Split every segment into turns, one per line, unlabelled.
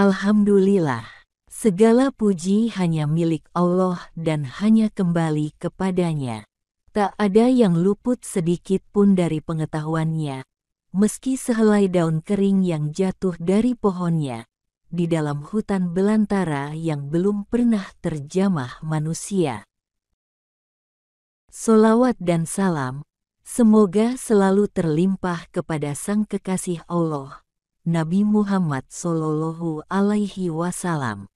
Alhamdulillah, segala puji hanya milik Allah dan hanya kembali kepadanya. Tak ada yang luput sedikit pun dari pengetahuannya, meski sehelai daun kering yang jatuh dari pohonnya, di dalam hutan belantara yang belum pernah terjamah manusia. Solawat dan salam, semoga selalu terlimpah kepada Sang Kekasih Allah, Nabi Muhammad Sallallahu Alaihi Wasallam.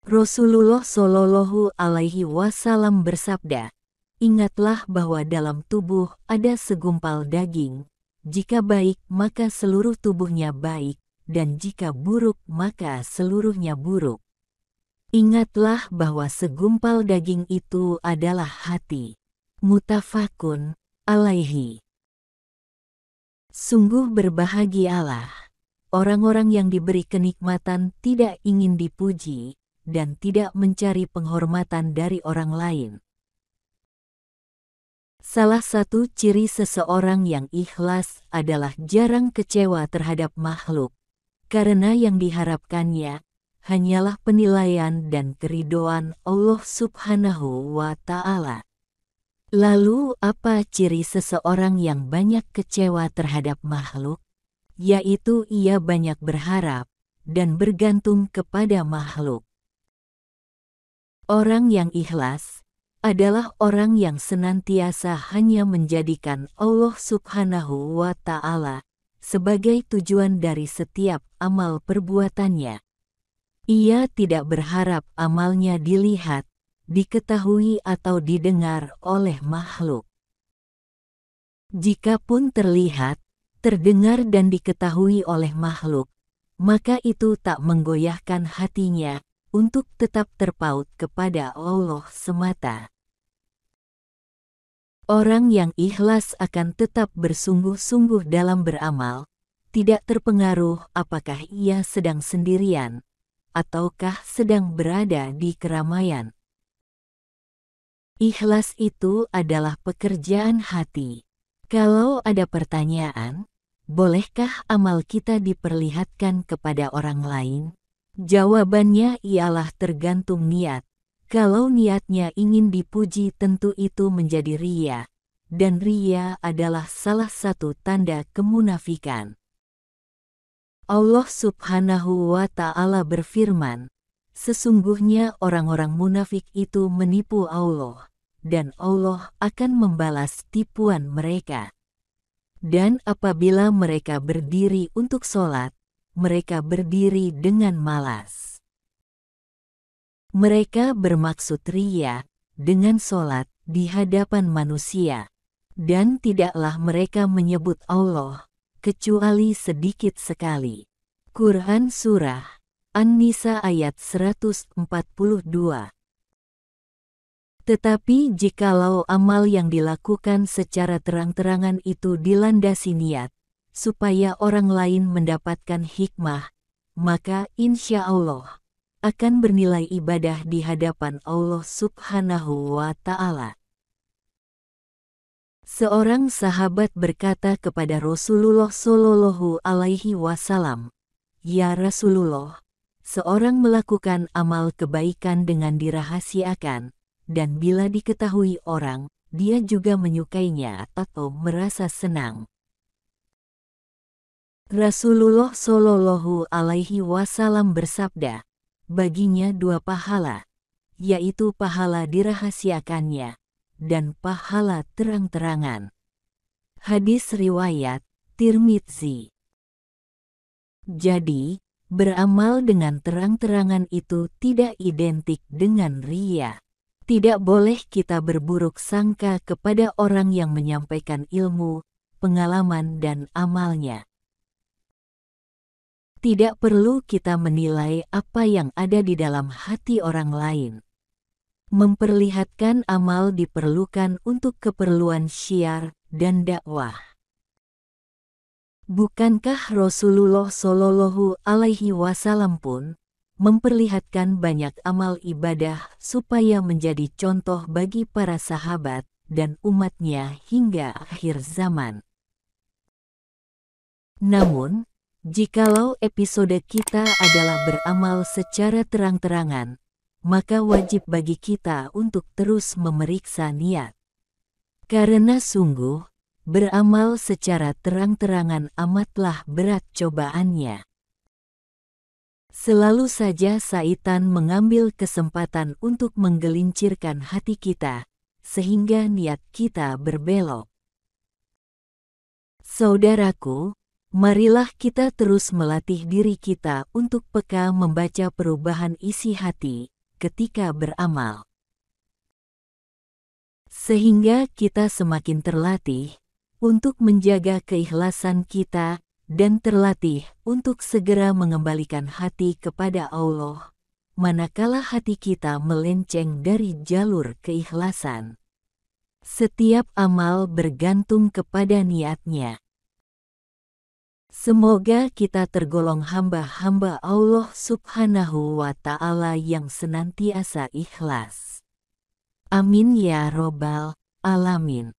Rasulullah Sallallahu Alaihi Wasallam bersabda, "Ingatlah bahwa dalam tubuh ada segumpal daging. Jika baik, maka seluruh tubuhnya baik, dan jika buruk, maka seluruhnya buruk. Ingatlah bahwa segumpal daging itu adalah hati." Muttafaqun alaihi. Sungguh berbahagialah orang-orang yang diberi kenikmatan tidak ingin dipuji dan tidak mencari penghormatan dari orang lain. Salah satu ciri seseorang yang ikhlas adalah jarang kecewa terhadap makhluk, karena yang diharapkannya hanyalah penilaian dan keridhaan Allah Subhanahu wa Ta'ala. Lalu apa ciri seseorang yang banyak kecewa terhadap makhluk? Yaitu ia banyak berharap dan bergantung kepada makhluk. Orang yang ikhlas adalah orang yang senantiasa hanya menjadikan Allah Subhanahu wa Ta'ala sebagai tujuan dari setiap amal perbuatannya. Ia tidak berharap amalnya dilihat, diketahui atau didengar oleh makhluk. Jikapun terlihat, terdengar dan diketahui oleh makhluk, maka itu tak menggoyahkan hatinya untuk tetap terpaut kepada Allah semata. Orang yang ikhlas akan tetap bersungguh-sungguh dalam beramal, tidak terpengaruh apakah ia sedang sendirian, ataukah sedang berada di keramaian. Ikhlas itu adalah pekerjaan hati. Kalau ada pertanyaan, bolehkah amal kita diperlihatkan kepada orang lain? Jawabannya ialah tergantung niat. Kalau niatnya ingin dipuji, tentu itu menjadi riya, dan riya adalah salah satu tanda kemunafikan. Allah Subhanahu wa Ta'ala berfirman, "Sesungguhnya orang-orang munafik itu menipu Allah, dan Allah akan membalas tipuan mereka. Dan apabila mereka berdiri untuk sholat, mereka berdiri dengan malas." Mereka bermaksud riya dengan sholat di hadapan manusia, dan tidaklah mereka menyebut Allah kecuali sedikit sekali. Quran Surah An-Nisa ayat 142. Tetapi jikalau amal yang dilakukan secara terang-terangan itu dilandasi niat, supaya orang lain mendapatkan hikmah, maka insya Allah akan bernilai ibadah di hadapan Allah Subhanahu wa Ta'ala. Seorang sahabat berkata kepada Rasulullah Shallallahu Alaihi Wasallam, "Ya Rasulullah, seorang melakukan amal kebaikan dengan dirahasiakan, dan bila diketahui orang, dia juga menyukainya atau merasa senang." Rasulullah Shallallahu Alaihi Wasallam bersabda, baginya dua pahala, yaitu pahala dirahasiakannya dan pahala terang-terangan. Hadis riwayat Tirmidzi. Jadi, beramal dengan terang-terangan itu tidak identik dengan riya. Tidak boleh kita berburuk sangka kepada orang yang menyampaikan ilmu, pengalaman dan amalnya. Tidak perlu kita menilai apa yang ada di dalam hati orang lain. Memperlihatkan amal diperlukan untuk keperluan syiar dan dakwah. Bukankah Rasulullah Shallallahu Alaihi Wasallam pun memperlihatkan banyak amal ibadah supaya menjadi contoh bagi para sahabat dan umatnya hingga akhir zaman? Namun, Jikalau episode kita adalah beramal secara terang-terangan, maka wajib bagi kita untuk terus memeriksa niat. Karena sungguh, beramal secara terang-terangan amatlah berat cobaannya. Selalu saja syaitan mengambil kesempatan untuk menggelincirkan hati kita, sehingga niat kita berbelok. Saudaraku, marilah kita terus melatih diri kita untuk peka membaca perubahan isi hati ketika beramal. Sehingga kita semakin terlatih untuk menjaga keikhlasan kita dan terlatih untuk segera mengembalikan hati kepada Allah, manakala hati kita melenceng dari jalur keikhlasan. Setiap amal bergantung kepada niatnya. Semoga kita tergolong hamba-hamba Allah Subhanahu wa Ta'ala yang senantiasa ikhlas. Amin ya Robbal Alamin.